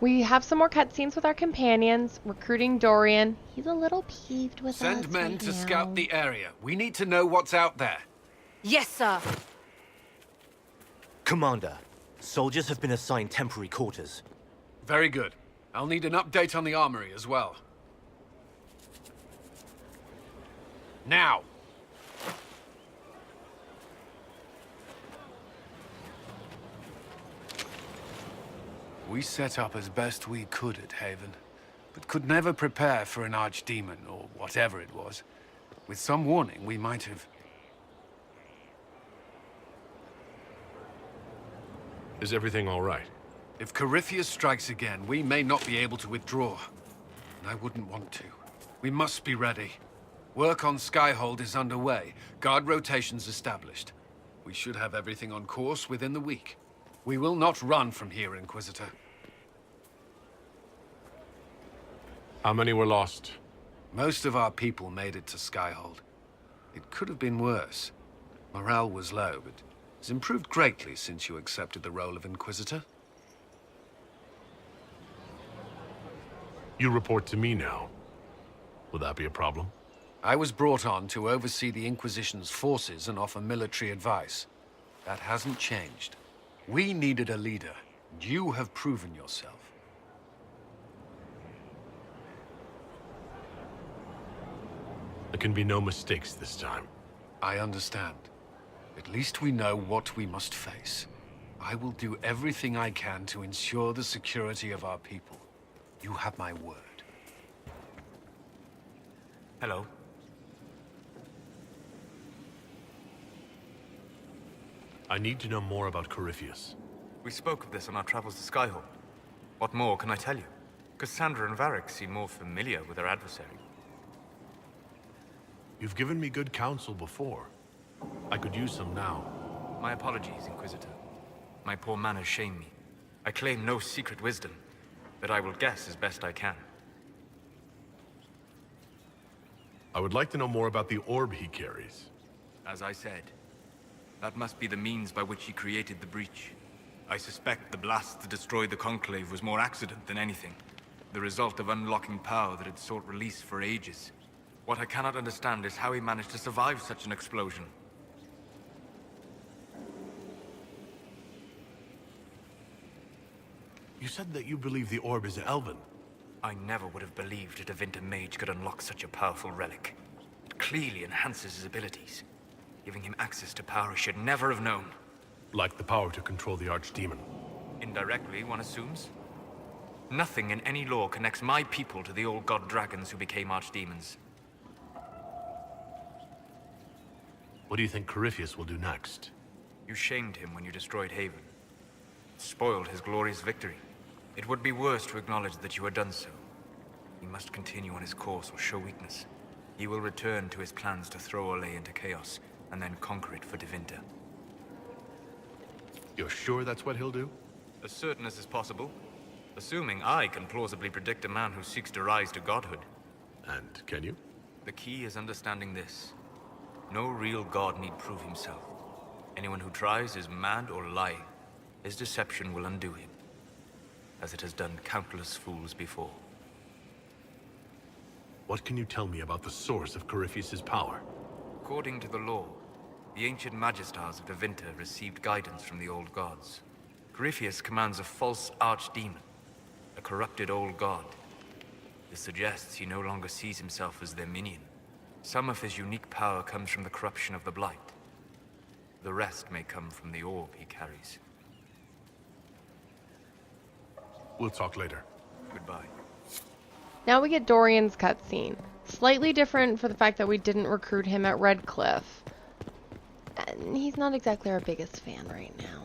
We have some more cutscenes with our companions, recruiting Dorian. He's a little peeved with us Send men right to now. scout the area. We need to know what's out there. Yes, sir. Commander, soldiers have been assigned temporary quarters. Very good. I'll need an update on the armory as well. Now! We set up as best we could at Haven, but could never prepare for an archdemon, or whatever it was. With some warning, we might have... Is everything all right? If Corypheus strikes again, we may not be able to withdraw. And I wouldn't want to. We must be ready. Work on Skyhold is underway. Guard rotations established. We should have everything on course within the week. We will not run from here, Inquisitor. How many were lost? Most of our people made it to Skyhold. It could have been worse. Morale was low, but it's improved greatly since you accepted the role of Inquisitor. You report to me now. Will that be a problem? I was brought on to oversee the Inquisition's forces and offer military advice. That hasn't changed. We needed a leader. You have proven yourself. There can be no mistakes this time. I understand. At least we know what we must face. I will do everything I can to ensure the security of our people. You have my word. Hello. I need to know more about Corypheus. We spoke of this on our travels to Skyhold. What more can I tell you? Cassandra and Varric seem more familiar with their adversary. You've given me good counsel before. I could use some now. My apologies, Inquisitor. My poor manners shame me. I claim no secret wisdom, but I will guess as best I can. I would like to know more about the orb he carries. As I said, that must be the means by which he created the breach. I suspect the blast to destroy the Conclave was more accident than anything. The result of unlocking power that had sought release for ages. What I cannot understand is how he managed to survive such an explosion. You said that you believe the orb is Elven. I never would have believed a Devinter mage could unlock such a powerful relic. It clearly enhances his abilities, giving him access to power he should never have known. Like the power to control the Archdemon. Indirectly, one assumes. Nothing in any law connects my people to the old god dragons who became archdemons. What do you think Corypheus will do next? You shamed him when you destroyed Haven. Spoiled his glorious victory. It would be worse to acknowledge that you had done so. He must continue on his course or show weakness. He will return to his plans to throw Olay into chaos, and then conquer it for Devinter. You're sure that's what he'll do? As certain as is possible. Assuming I can plausibly predict a man who seeks to rise to godhood. And can you? The key is understanding this. No real god need prove himself. Anyone who tries is mad or lying. His deception will undo him, as it has done countless fools before. What can you tell me about the source of Corypheus's power? According to the law, the ancient Magistars of Devinter received guidance from the old gods. Corypheus commands a false archdemon, a corrupted old god. This suggests he no longer sees himself as their minion. Some of his unique power comes from the corruption of the Blight. The rest may come from the orb he carries. We'll talk later. Goodbye. Now we get Dorian's cutscene. Slightly different for the fact that we didn't recruit him at Redcliffe. And he's not exactly our biggest fan right now.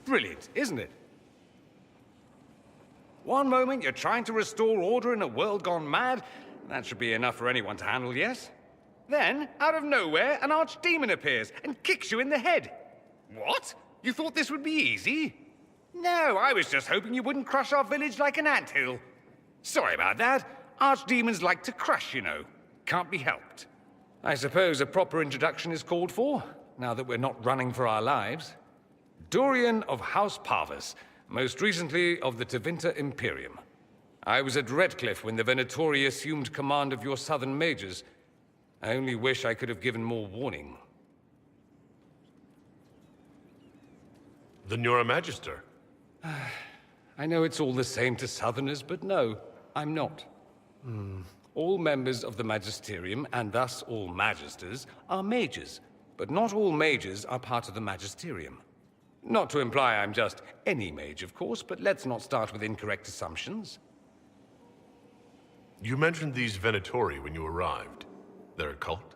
Brilliant, isn't it? One moment you're trying to restore order in a world gone mad. That should be enough for anyone to handle, yes? Then, out of nowhere, an archdemon appears and kicks you in the head. What? You thought this would be easy? No, I was just hoping you wouldn't crush our village like an anthill. Sorry about that. Archdemons like to crush, you know. Can't be helped. I suppose a proper introduction is called for. now that we're not running for our lives. Dorian of House Parvis, most recently of the Tevinter Imperium. I was at Redcliffe when the Venatori assumed command of your southern mages. I only wish I could have given more warning. Then you're a Magister. I know it's all the same to Southerners, but no, I'm not. All members of the Magisterium, and thus all Magisters, are mages, but not all mages are part of the Magisterium. Not to imply I'm just any mage, of course, but let's not start with incorrect assumptions. You mentioned these Venatori when you arrived. They're a cult?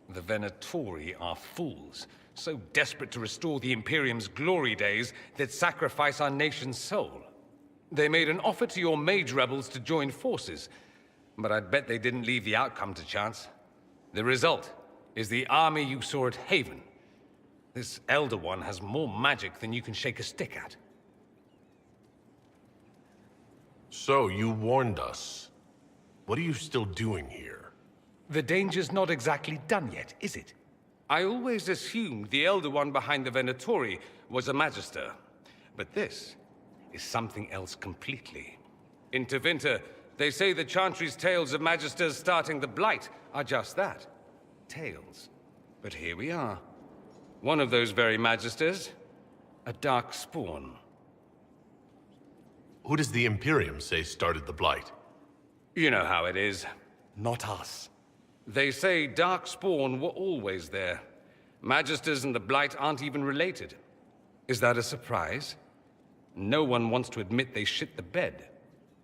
The Venatori are fools, so desperate to restore the Imperium's glory days that sacrifice our nation's soul. They made an offer to your mage rebels to join forces, but I'd bet they didn't leave the outcome to chance. The result is the army you saw at Haven. This Elder One has more magic than you can shake a stick at. So, you warned us. What are you still doing here? The danger's not exactly done yet, is it? I always assumed the Elder One behind the Venatori was a Magister. But this is something else completely. In Tevinter, they say the Chantry's tales of Magisters starting the Blight are just that. Tales. But here we are. One of those very Magisters. A dark spawn. Who does the Imperium say started the Blight? You know how it is. Not us. They say Darkspawn were always there. Magisters and the Blight aren't even related. Is that a surprise? No one wants to admit they shit the bed.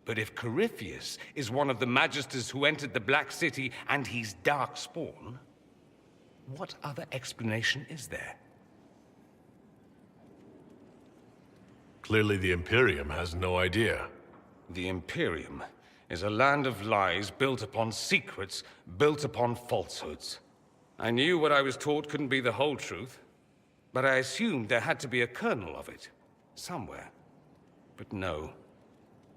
But if Corypheus is one of the Magisters who entered the Black City and he's Darkspawn, what other explanation is there? Clearly the Imperium has no idea. The Imperium is a land of lies built upon secrets, built upon falsehoods. I knew what I was taught couldn't be the whole truth, but I assumed there had to be a kernel of it, somewhere. But no,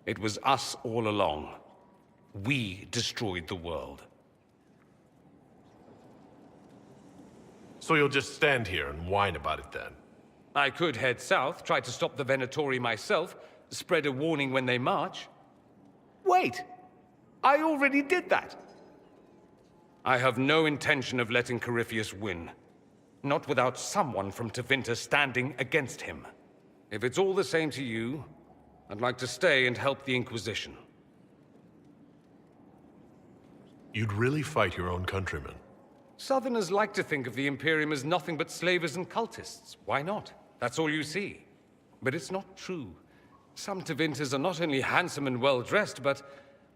it was us all along. We destroyed the world. So you'll just stand here and whine about it then? I could head south, try to stop the Venatori myself, spread a warning when they march. Wait! I already did that! I have no intention of letting Corypheus win. Not without someone from Tevinter standing against him. If it's all the same to you, I'd like to stay and help the Inquisition. You'd really fight your own countrymen? Southerners like to think of the Imperium as nothing but slavers and cultists. Why not? That's all you see. But it's not true. Some Tevinters are not only handsome and well-dressed, but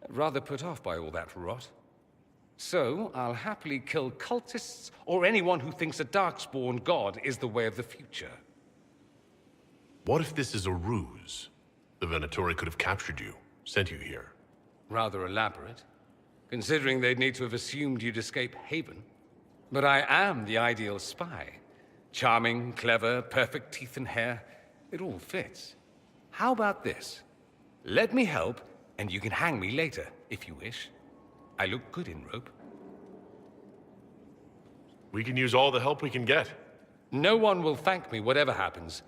rather put off by all that rot. So, I'll happily kill cultists or anyone who thinks a Darkspawn god is the way of the future. What if this is a ruse? The Venatori could have captured you, sent you here. Rather elaborate, considering they'd need to have assumed you'd escape Haven. But I am the ideal spy. Charming, clever, perfect teeth and hair. It all fits. How about this? Let me help, and you can hang me later, if you wish. I look good in rope. We can use all the help we can get. No one will thank me, whatever happens.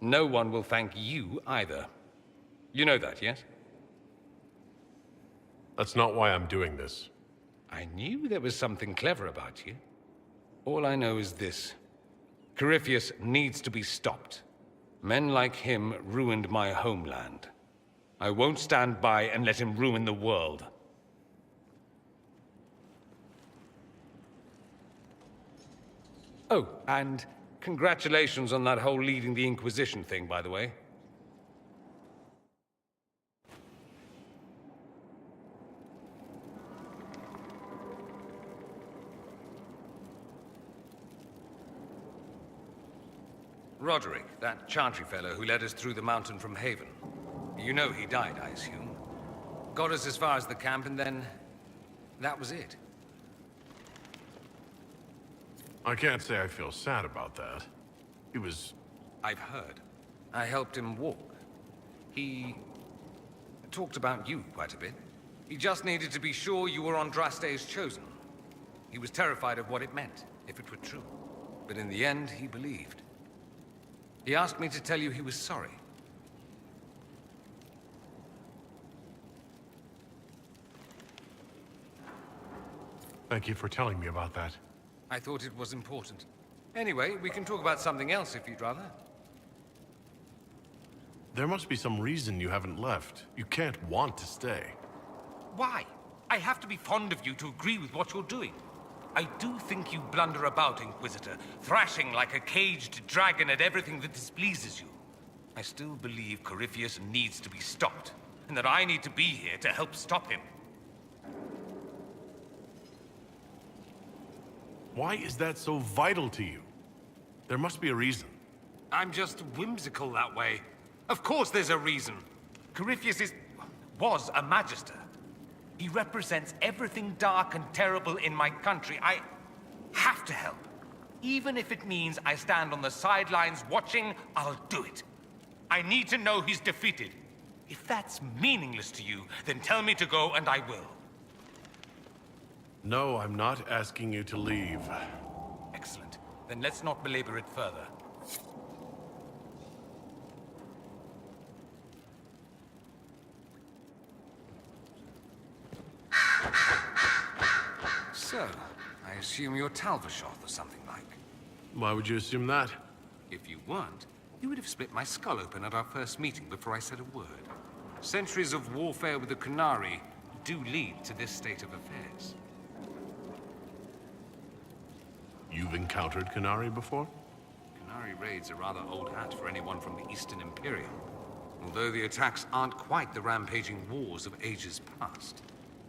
No one will thank you, either. You know that, yes? That's not why I'm doing this. I knew there was something clever about you. All I know is this. Corypheus needs to be stopped. Men like him ruined my homeland. I won't stand by and let him ruin the world. Oh, and congratulations on that whole leading the Inquisition thing, by the way. Roderick, that Chantry fellow who led us through the mountain from Haven. You know he died, I assume. Got us as far as the camp, and then that was it. I can't say I feel sad about that. He was... I've heard. I helped him walk. He talked about you quite a bit. He just needed to be sure you were Andraste's chosen. He was terrified of what it meant, if it were true. but in the end, he believed. He asked me to tell you he was sorry. Thank you for telling me about that. I thought it was important. Anyway, we can talk about something else if you'd rather. There must be some reason you haven't left. You can't want to stay. Why? I have to be fond of you to agree with what you're doing. I do think you blunder about, Inquisitor, thrashing like a caged dragon at everything that displeases you. I still believe Corypheus needs to be stopped, and that I need to be here to help stop him. Why is that so vital to you? There must be a reason. I'm just whimsical that way. Of course there's a reason. Corypheus was a Magister. He represents everything dark and terrible in my country. I have to help. Even if it means I stand on the sidelines watching, I'll do it. I need to know he's defeated. If that's meaningless to you, then tell me to go and I will. No, I'm not asking you to leave. Excellent. Then let's not belabor it further. So, I assume you're Talvashoth or something like. Why would you assume that? If you weren't, you would have split my skull open at our first meeting before I said a word. Centuries of warfare with the Qunari do lead to this state of affairs. You've encountered Qunari before? Qunari raids are rather old hat for anyone from the Eastern Imperium. Although the attacks aren't quite the rampaging wars of ages past.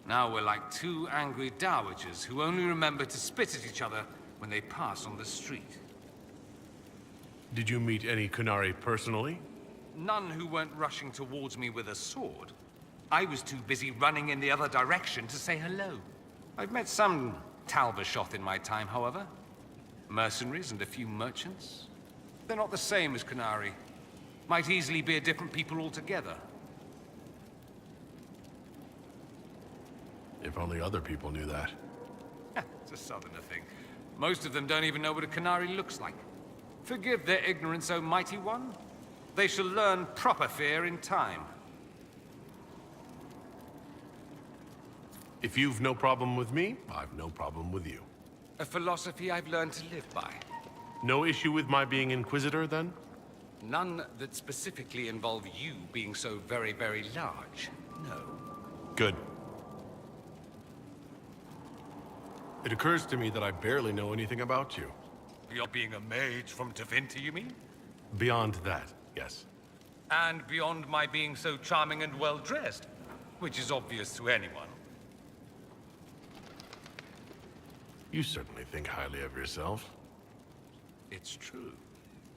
Now we're like two angry dowagers who only remember to spit at each other when they pass on the street. Did you meet any Qunari personally? None who weren't rushing towards me with a sword. I was too busy running in the other direction to say hello. I've met some Talvashoth in my time, however. Mercenaries and a few merchants. They're not the same as Qunari. Might easily be a different people altogether. If only other people knew that. It's a southerner thing. Most of them don't even know what a Qunari looks like. Forgive their ignorance, O mighty one. They shall learn proper fear in time. If you've no problem with me, I've no problem with you. A philosophy I've learned to live by. No issue with my being Inquisitor, then? None that specifically involve you being so very, very large. No. Good. It occurs to me that I barely know anything about you. You're being a mage from Tevinter, you mean? Beyond that, yes. And beyond my being so charming and well-dressed, which is obvious to anyone. You certainly think highly of yourself. It's true.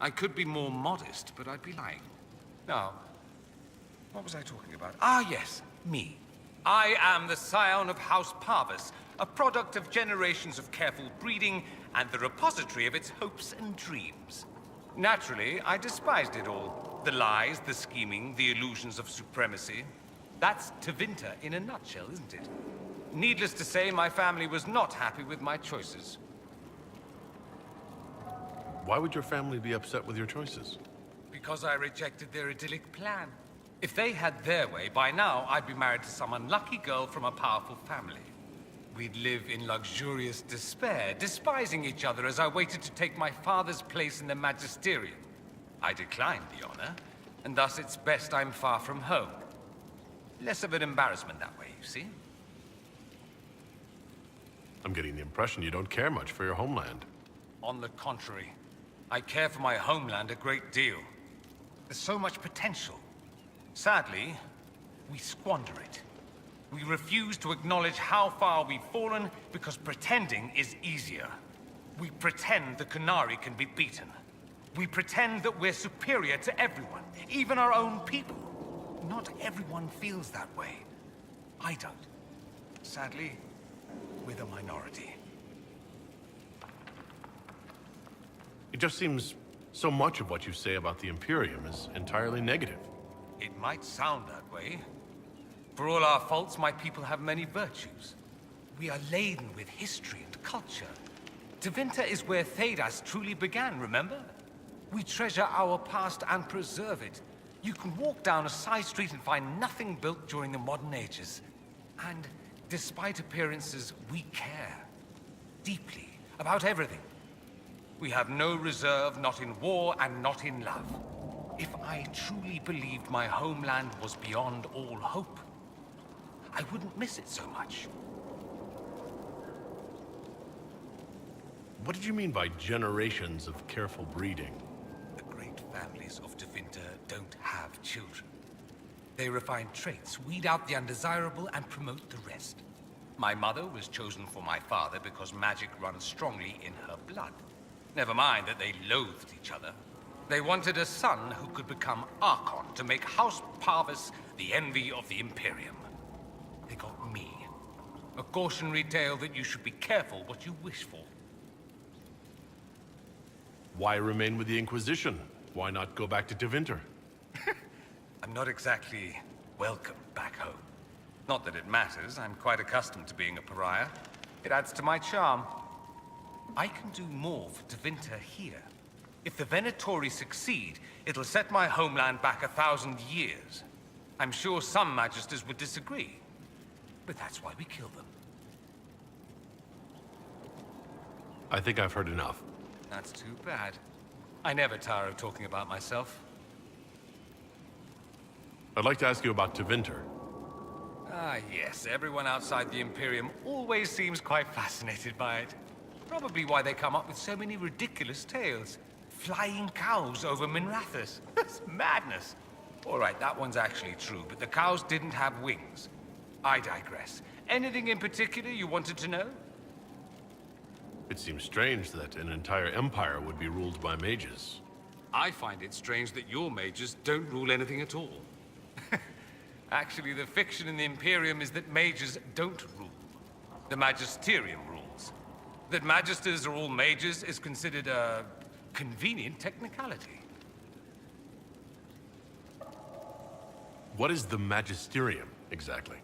I could be more modest, but I'd be lying. Now, what was I talking about? Ah, yes, me. I am the scion of House Parvis, a product of generations of careful breeding and the repository of its hopes and dreams. Naturally, I despised it all. The lies, the scheming, the illusions of supremacy. That's Tevinter in a nutshell, isn't it? Needless to say, my family was not happy with my choices. Why would your family be upset with your choices? Because I rejected their idyllic plan. If they had their way, by now I'd be married to some unlucky girl from a powerful family. We'd live in luxurious despair, despising each other as I waited to take my father's place in the magisterium. I declined the honor, and thus it's best I'm far from home. Less of an embarrassment that way, you see? I'm getting the impression you don't care much for your homeland. On the contrary, I care for my homeland a great deal. There's so much potential. Sadly, we squander it. We refuse to acknowledge how far we've fallen because pretending is easier. We pretend the Qunari can be beaten. We pretend that we're superior to everyone, even our own people. Not everyone feels that way. I don't. Sadly, we're the minority. It just seems so much of what you say about the Imperium is entirely negative. It might sound that way. For all our faults, my people have many virtues. We are laden with history and culture. Tevinter is where Thedas truly began, remember? We treasure our past and preserve it. You can walk down a side street and find nothing built during the modern ages. And despite appearances, we care. Deeply. About everything. We have no reserve, not in war and not in love. If I truly believed my homeland was beyond all hope, I wouldn't miss it so much. What did you mean by generations of careful breeding? The great families of Tevinter don't have children. They refine traits, weed out the undesirable, and promote the rest. My mother was chosen for my father because magic runs strongly in her blood. Never mind that they loathed each other. They wanted a son who could become Archon to make House Parvis the envy of the Imperium. They got me. A cautionary tale that you should be careful what you wish for. Why remain with the Inquisition? Why not go back to Tevinter? I'm not exactly welcome back home. Not that it matters, I'm quite accustomed to being a pariah. It adds to my charm. I can do more for Tevinter here. If the Venatori succeed, it'll set my homeland back 1,000 years. I'm sure some Magisters would disagree, but that's why we kill them. I think I've heard enough. That's too bad. I never tire of talking about myself. I'd like to ask you about Tevinter. Ah, yes. Everyone outside the Imperium always seems quite fascinated by it. Probably why they come up with so many ridiculous tales. Flying cows over Minrathous. That's madness. All right, that one's actually true, but the cows didn't have wings. I digress. Anything in particular you wanted to know? It seems strange that an entire empire would be ruled by mages. I find it strange that your mages don't rule anything at all. Actually, the fiction in the Imperium is that mages don't rule. The Magisterium rules. That Magisters are all mages is considered a convenient technicality. What is the Magisterium, exactly?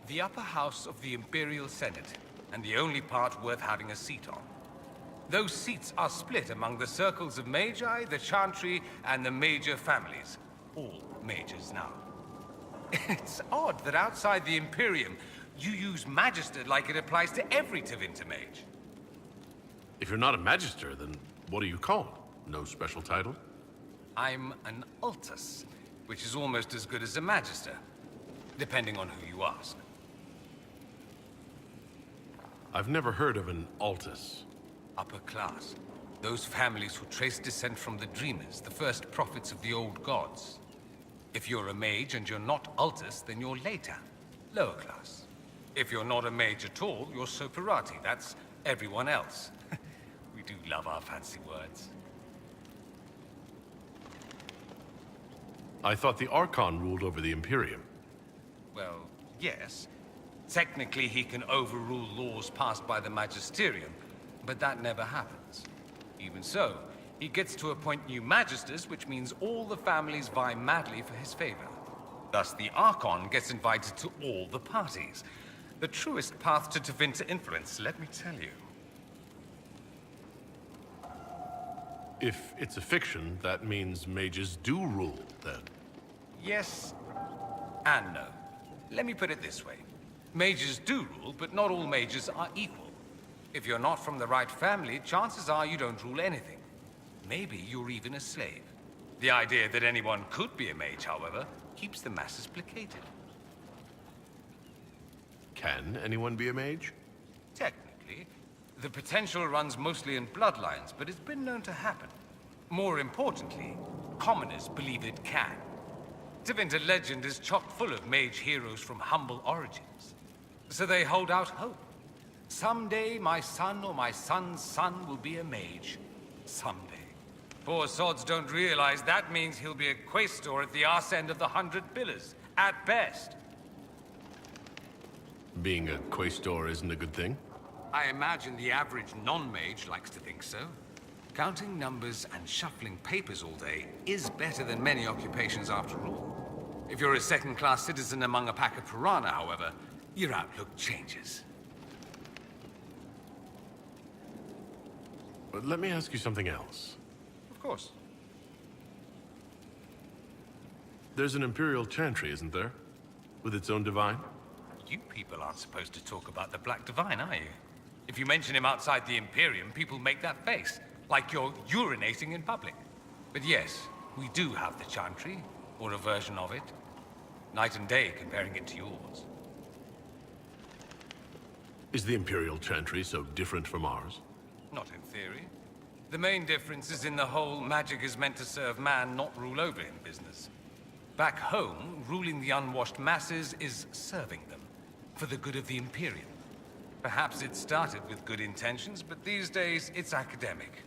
The upper house of the Imperial Senate, and the only part worth having a seat on. Those seats are split among the circles of Magi, the Chantry, and the major families. All mages now. It's odd that outside the Imperium, you use Magister like it applies to every Tevinter mage. If you're not a Magister, then what are you called? No special title? I'm an Altus, which is almost as good as a Magister, depending on who you ask. I've never heard of an Altus. Upper class. Those families who trace descent from the Dreamers, the first prophets of the old gods. If you're a mage and you're not Altus, then you're later. Lower class. If you're not a mage at all, you're Soperati. That's everyone else. We do love our fancy words. I thought the Archon ruled over the Imperium. Well, yes. Technically, he can overrule laws passed by the Magisterium, but that never happens. Even so, he gets to appoint new Magisters, which means all the families vie madly for his favor. Thus, the Archon gets invited to all the parties. The truest path to Tevinter influence, let me tell you. If it's a fiction, that means mages do rule, then. Yes and no. Let me put it this way. Mages do rule, but not all mages are equal. If you're not from the right family, chances are you don't rule anything. Maybe you're even a slave. The idea that anyone could be a mage, however, keeps the masses placated. Can anyone be a mage? Technically, the potential runs mostly in bloodlines, but it's been known to happen. More importantly, commoners believe it can. Tevinter legend is chock full of mage heroes from humble origins. So they hold out hope. Someday my son or my son's son will be a mage. Someday. Poor sods don't realize that means he'll be a quaestor at the arse end of the 100 pillars, at best. Being a quaestor isn't a good thing? I imagine the average non-mage likes to think so. Counting numbers and shuffling papers all day is better than many occupations after all. If you're a second-class citizen among a pack of piranha, however, your outlook changes. But let me ask you something else. Of course. There's an Imperial Chantry, isn't there? With its own divine? You people aren't supposed to talk about the Black Divine, are you? If you mention him outside the Imperium, people make that face, like you're urinating in public. But yes, we do have the Chantry, or a version of it. Night and day comparing it to yours. Is the Imperial Chantry so different from ours? Not in theory. The main difference is in the whole magic is meant to serve man, not rule over him business. Back home, ruling the unwashed masses is serving them, for the good of the Imperium. Perhaps it started with good intentions, but these days it's academic.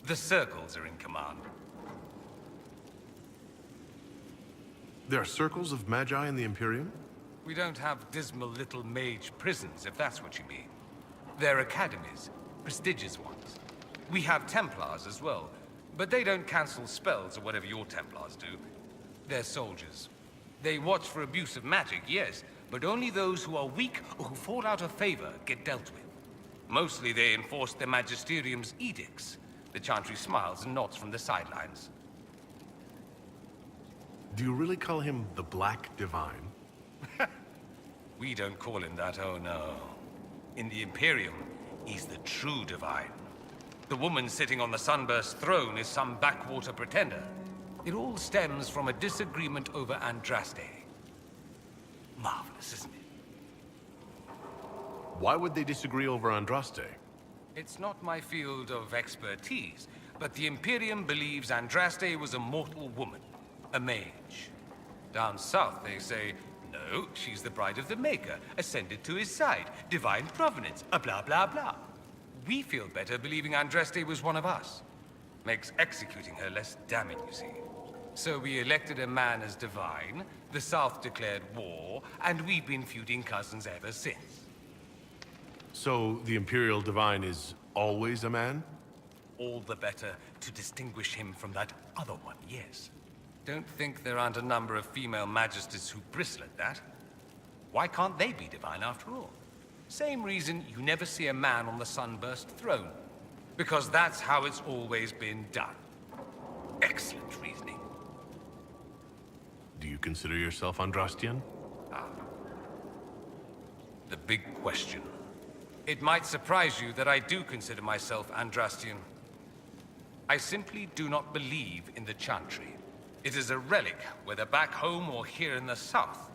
The circles are in command. There are circles of magi in the Imperium? We don't have dismal little mage prisons, if that's what you mean. They're academies, prestigious ones. We have Templars as well, but they don't cancel spells or whatever your Templars do. They're soldiers. They watch for abuse of magic, yes, but only those who are weak or who fall out of favor get dealt with. Mostly they enforce their magisterium's edicts. The Chantry smiles and nods from the sidelines. Do you really call him the Black Divine? We don't call him that, oh no. In the Imperium, he's the true divine. The woman sitting on the Sunburst throne is some backwater pretender. It all stems from a disagreement over Andraste. Marvelous, isn't it? Why would they disagree over Andraste? It's not my field of expertise, but the Imperium believes Andraste was a mortal woman, a mage. Down south, they say, no, she's the bride of the Maker, ascended to his side, divine provenance, a blah blah blah. We feel better believing Andraste was one of us. Makes executing her less damning, you see. So we elected a man as divine, the South declared war, and we've been feuding cousins ever since. So the Imperial Divine is always a man? All the better to distinguish him from that other one, yes. Don't think there aren't a number of female magisters who bristle at that. Why can't they be divine after all? Same reason you never see a man on the Sunburst throne. Because that's how it's always been done. Excellent reasoning. Do you consider yourself Andrastian? The big question. It might surprise you that I do consider myself Andrastian. I simply do not believe in the Chantry. It is a relic, whether back home or here in the South.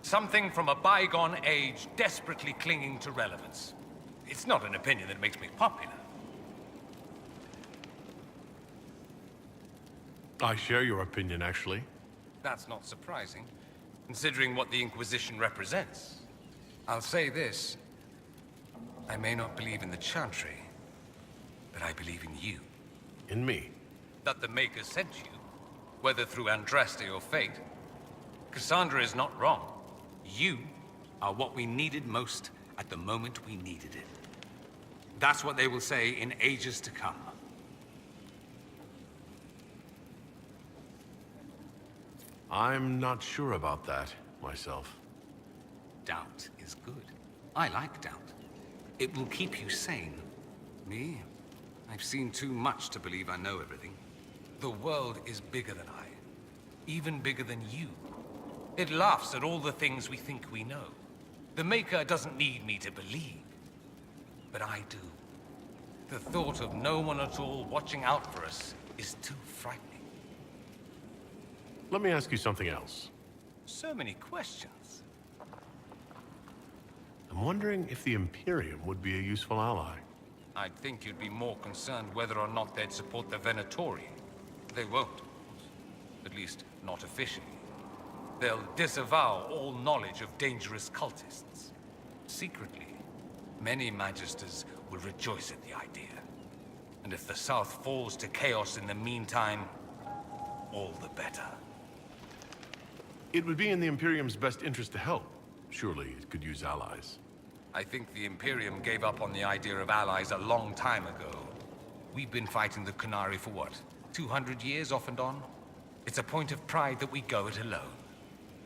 Something from a bygone age desperately clinging to relevance. It's not an opinion that makes me popular. I share your opinion, actually. That's not surprising, considering what the Inquisition represents. I'll say this. I may not believe in the Chantry, but I believe in you. In me? That the Maker sent you, whether through Andraste or fate. Cassandra is not wrong. You are what we needed most at the moment we needed it. That's what they will say in ages to come. I'm not sure about that, myself. Doubt is good. I like doubt. It will keep you sane. Me? I've seen too much to believe I know everything. The world is bigger than I. Even bigger than you. It laughs at all the things we think we know. The Maker doesn't need me to believe. But I do. The thought of no one at all watching out for us is too frightening. Let me ask you something else. So many questions. I'm wondering if the Imperium would be a useful ally. I'd think you'd be more concerned whether or not they'd support the Venatori. They won't, of course. At least, not officially. They'll disavow all knowledge of dangerous cultists. Secretly, many Magisters will rejoice at the idea. And if the South falls to chaos in the meantime, all the better. It would be in the Imperium's best interest to help. Surely it could use allies. I think the Imperium gave up on the idea of allies a long time ago. We've been fighting the Qunari for what, 200 years off and on? It's a point of pride that we go it alone.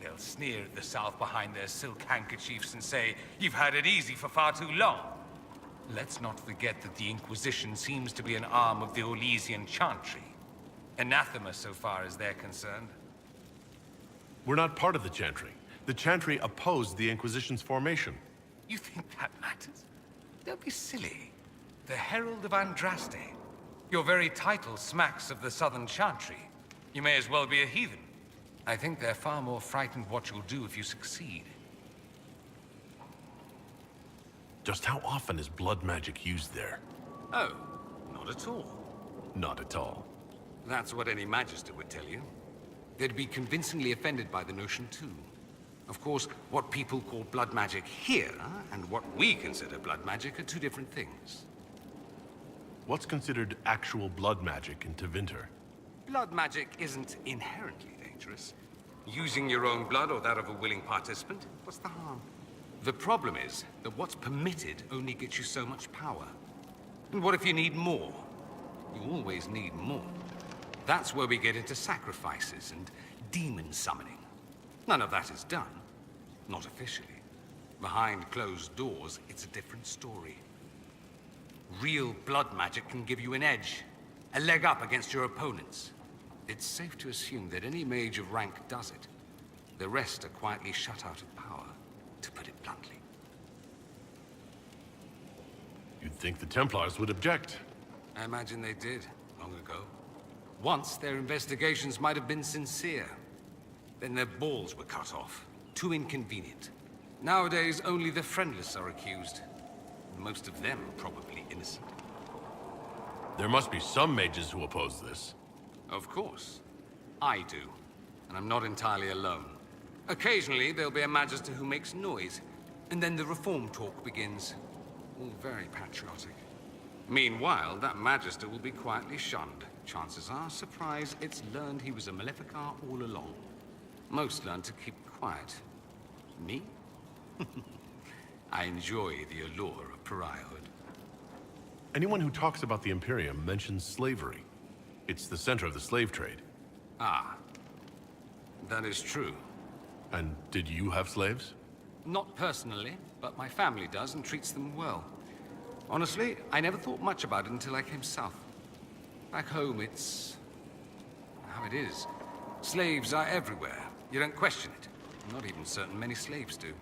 They'll sneer at the South behind their silk handkerchiefs and say, "You've had it easy for far too long." Let's not forget that the Inquisition seems to be an arm of the Orlesian Chantry. Anathema so far as they're concerned. We're not part of the Chantry. The Chantry opposed the Inquisition's formation. You think that matters? Don't be silly. The Herald of Andraste. Your very title smacks of the Southern Chantry. You may as well be a heathen. I think they're far more frightened what you'll do if you succeed. Just how often is blood magic used there? Oh, not at all. Not at all. That's what any Magister would tell you. They'd be convincingly offended by the notion, too. Of course, what people call blood magic here, and what we consider blood magic, are two different things. What's considered actual blood magic in Tevinter? Blood magic isn't inherently dangerous. Using your own blood or that of a willing participant, what's the harm? The problem is that what's permitted only gets you so much power. And what if you need more? You always need more. That's where we get into sacrifices and demon summoning. None of that is done. Not officially. Behind closed doors, it's a different story. Real blood magic can give you an edge, a leg up against your opponents. It's safe to assume that any mage of rank does it. The rest are quietly shut out of power, to put it bluntly. You'd think the Templars would object. I imagine they did, long ago. Once, their investigations might have been sincere. Then their balls were cut off. Too inconvenient. Nowadays, only the friendless are accused. Most of them probably innocent. There must be some mages who oppose this. Of course. I do. And I'm not entirely alone. Occasionally, there'll be a Magister who makes noise. And then the reform talk begins. All very patriotic. Meanwhile, that Magister will be quietly shunned. Chances are, surprise, it's learned he was a Maleficar all along. Most learn to keep quiet. Me? I enjoy the allure of pariahhood. Anyone who talks about the Imperium mentions slavery. It's the center of the slave trade. Ah. That is true. And did you have slaves? Not personally, but my family does and treats them well. Honestly, I never thought much about it until I came south. Back home, it's how it is. Slaves are everywhere. You don't question it. I'm not even certain many slaves do.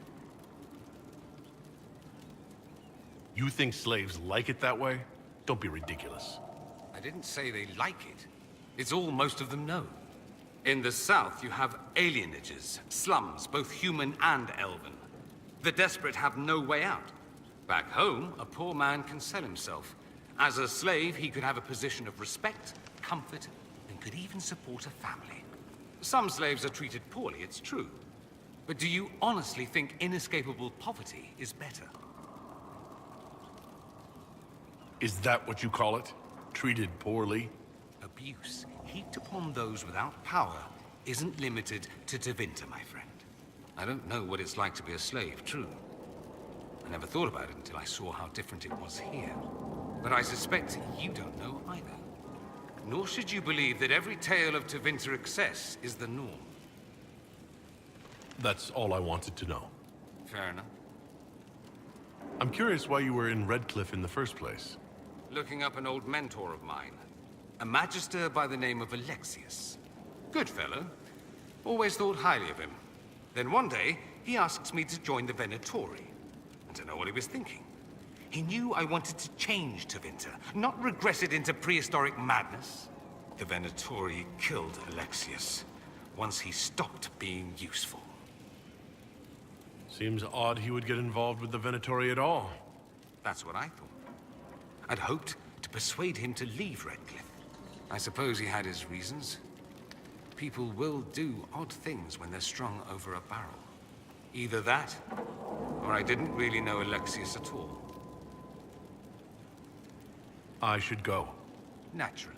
You think slaves like it that way? Don't be ridiculous. I didn't say they like it. It's all most of them know. In the south, you have alienages, slums, both human and elven. The desperate have no way out. Back home, a poor man can sell himself. As a slave, he could have a position of respect, comfort, and could even support a family. Some slaves are treated poorly, it's true. But do you honestly think inescapable poverty is better? Is that what you call it? Treated poorly? Abuse heaped upon those without power isn't limited to Tevinter, my friend. I don't know what it's like to be a slave, true. I never thought about it until I saw how different it was here. But I suspect you don't know either. Nor should you believe that every tale of Tevinter excess is the norm. That's all I wanted to know. Fair enough. I'm curious why you were in Redcliffe in the first place. Looking up an old mentor of mine. A Magister by the name of Alexius. Good fellow. Always thought highly of him. Then one day, he asks me to join the Venatori. I don't know what he was thinking. He knew I wanted to change Tevinter, not regress it into prehistoric madness. The Venatori killed Alexius once he stopped being useful. Seems odd he would get involved with the Venatori at all. That's what I thought. I'd hoped to persuade him to leave Redcliffe. I suppose he had his reasons. People will do odd things when they're strung over a barrel. Either that, or I didn't really know Alexius at all. I should go. Naturally.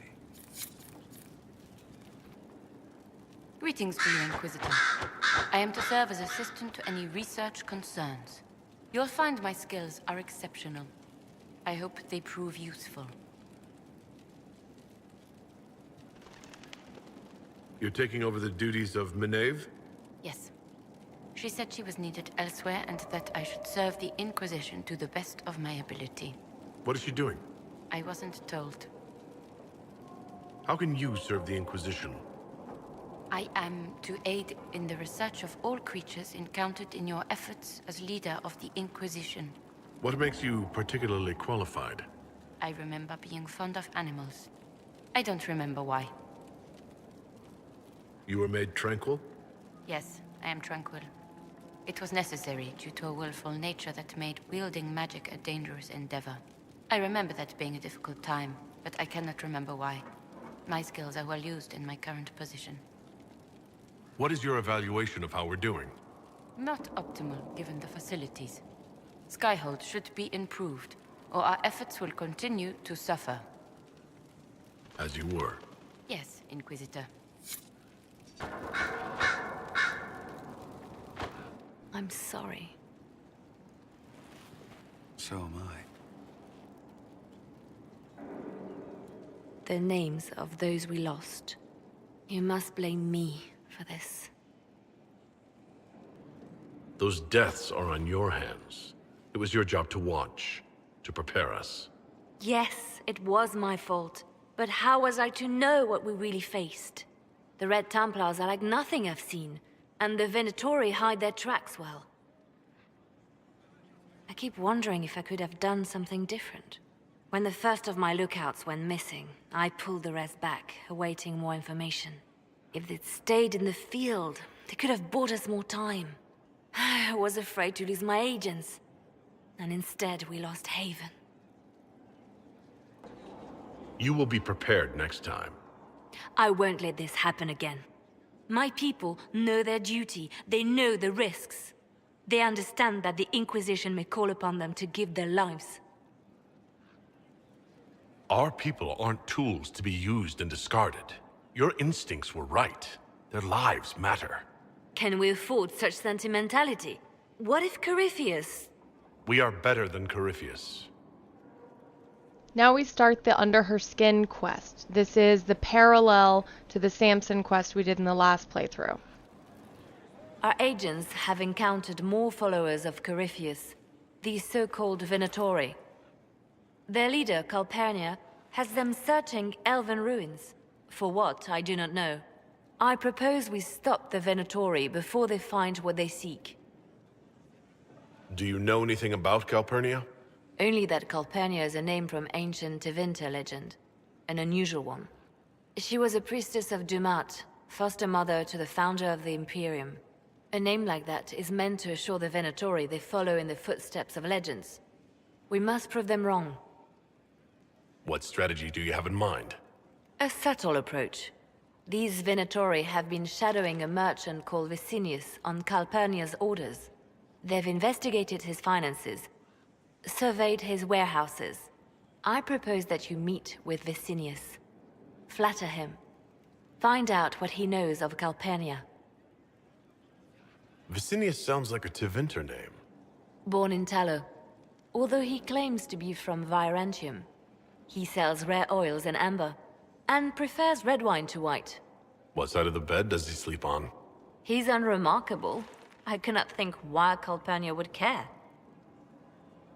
Greetings to you, Inquisitor. I am to serve as assistant to any research concerns. You'll find my skills are exceptional. I hope they prove useful. You're taking over the duties of Meneve? Yes. She said she was needed elsewhere and that I should serve the Inquisition to the best of my ability. What is she doing? I wasn't told. How can you serve the Inquisition? I am to aid in the research of all creatures encountered in your efforts as leader of the Inquisition. What makes you particularly qualified? I remember being fond of animals. I don't remember why. You were made tranquil? Yes, I am tranquil. It was necessary due to a willful nature that made wielding magic a dangerous endeavor. I remember that being a difficult time, but I cannot remember why. My skills are well used in my current position. What is your evaluation of how we're doing? Not optimal, given the facilities. Skyhold should be improved, or our efforts will continue to suffer. As you were. Yes, Inquisitor. I'm sorry. So am I. The names of those we lost. You must blame me for this. Those deaths are on your hands. It was your job to watch, to prepare us. Yes, it was my fault. But how was I to know what we really faced? The Red Templars are like nothing I've seen, and the Venatori hide their tracks well. I keep wondering if I could have done something different. When the first of my lookouts went missing, I pulled the rest back, awaiting more information. If they'd stayed in the field, they could have bought us more time. I was afraid to lose my agents, and instead we lost Haven. You will be prepared next time. I won't let this happen again. My people know their duty. They know the risks. They understand that the Inquisition may call upon them to give their lives. Our people aren't tools to be used and discarded. Your instincts were right. Their lives matter. Can we afford such sentimentality? What if Corypheus... We are better than Corypheus. Now we start the Under Her Skin quest. This is the parallel to the Samson quest we did in the last playthrough. Our agents have encountered more followers of Corypheus, these so-called Venatori. Their leader, Calpurnia, has them searching elven ruins. For what, I do not know. I propose we stop the Venatori before they find what they seek. Do you know anything about Calpurnia? Only that Calpurnia is a name from ancient Tevinter legend. An unusual one. She was a priestess of Dumat, foster mother to the founder of the Imperium. A name like that is meant to assure the Venatori they follow in the footsteps of legends. We must prove them wrong. What strategy do you have in mind? A subtle approach. These Venatori have been shadowing a merchant called Vicinius on Calpurnia's orders. They've investigated his finances, surveyed his warehouses. I propose that you meet with Vicinius. Flatter him. Find out what he knows of Calpurnia. Vicinius sounds like a Tevinter name. Born in Tallow. Although he claims to be from Virantium, he sells rare oils and amber, and prefers red wine to white. What side of the bed does he sleep on? He's unremarkable. I cannot think why Calpurnia would care.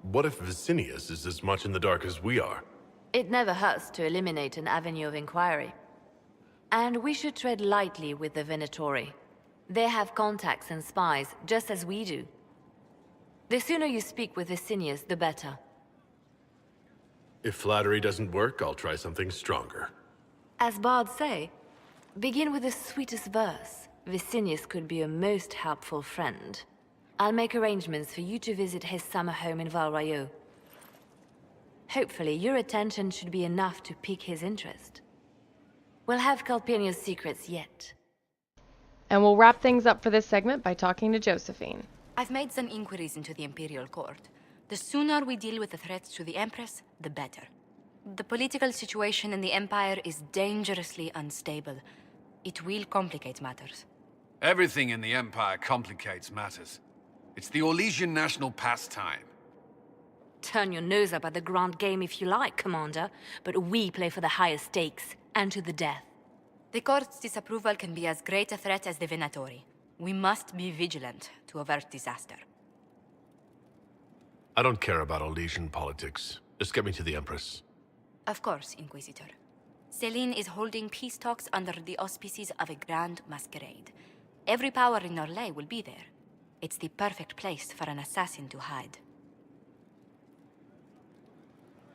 What if Vicinius is as much in the dark as we are? It never hurts to eliminate an avenue of inquiry. And we should tread lightly with the Venatori. They have contacts and spies, just as we do. The sooner you speak with Vicinius, the better. If flattery doesn't work, I'll try something stronger. As bards say, begin with the sweetest verse. Vicinius could be a most helpful friend. I'll make arrangements for you to visit his summer home in Val Royeaux. Hopefully, your attention should be enough to pique his interest. We'll have Calpurnia's secrets yet. And we'll wrap things up for this segment by talking to Josephine. I've made some inquiries into the Imperial Court. The sooner we deal with the threats to the Empress, the better. The political situation in the Empire is dangerously unstable. It will complicate matters. Everything in the Empire complicates matters. It's the Orlesian national pastime. Turn your nose up at the grand game if you like, Commander, but we play for the higher stakes, and to the death. The Court's disapproval can be as great a threat as the Venatori. We must be vigilant to avert disaster. I don't care about Orlesian politics. Just get me to the Empress. Of course, Inquisitor. Celine is holding peace talks under the auspices of a grand masquerade. Every power in Orlais will be there. It's the perfect place for an assassin to hide.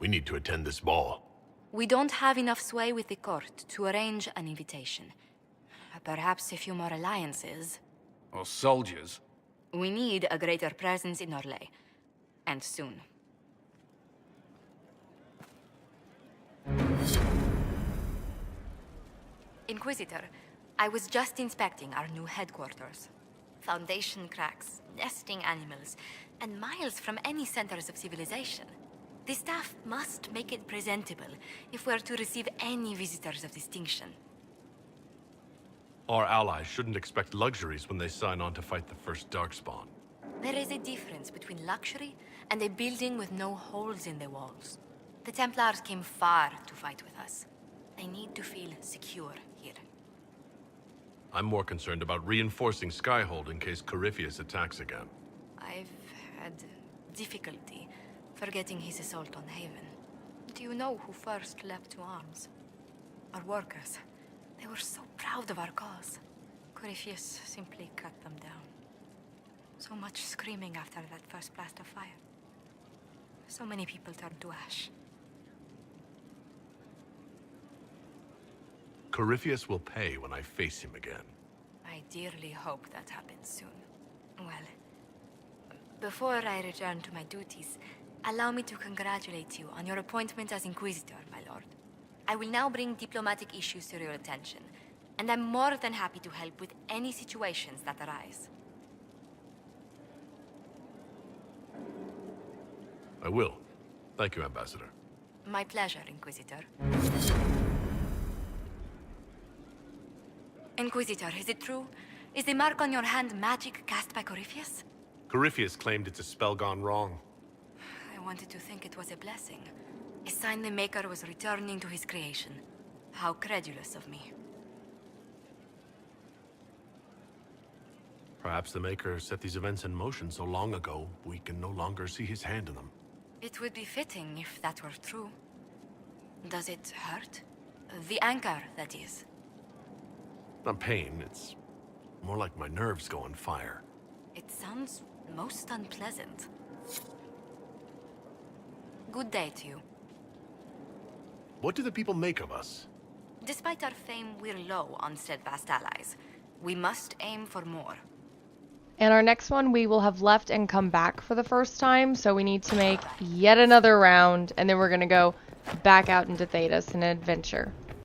We need to attend this ball. We don't have enough sway with the court to arrange an invitation. Perhaps a few more alliances. Or soldiers. We need a greater presence in Orlais. And soon. Inquisitor, I was just inspecting our new headquarters. Foundation cracks, nesting animals, and miles from any centers of civilization. The staff must make it presentable if we're to receive any visitors of distinction. Our allies shouldn't expect luxuries when they sign on to fight the first Darkspawn. There is a difference between luxury and a building with no holes in the walls. The Templars came far to fight with us. They need to feel secure here. I'm more concerned about reinforcing Skyhold in case Corypheus attacks again. I've had difficulty forgetting his assault on Haven. Do you know who first leapt to arms? Our workers. They were so proud of our cause. Corypheus simply cut them down. So much screaming after that first blast of fire. So many people turned to ash. Corypheus will pay when I face him again. I dearly hope that happens soon. Well, before I return to my duties, allow me to congratulate you on your appointment as Inquisitor, my lord. I will now bring diplomatic issues to your attention, and I'm more than happy to help with any situations that arise. I will. Thank you, Ambassador. My pleasure, Inquisitor. Inquisitor, is it true? Is the mark on your hand magic cast by Corypheus? Corypheus claimed it's a spell gone wrong. I wanted to think it was a blessing. A sign the Maker was returning to his creation. How credulous of me. Perhaps the Maker set these events in motion so long ago, we can no longer see his hand in them. It would be fitting if that were true. Does it hurt? The anchor, that is. Not pain, it's more like my nerves go on fire. It sounds most unpleasant. Good day to you. What do the people make of us? Despite our fame, we're low on steadfast allies. We must aim for more. And our next one, we will have left and come back for the first time, so we need to make yet another round, and then we're going to go back out into Thedas in an adventure.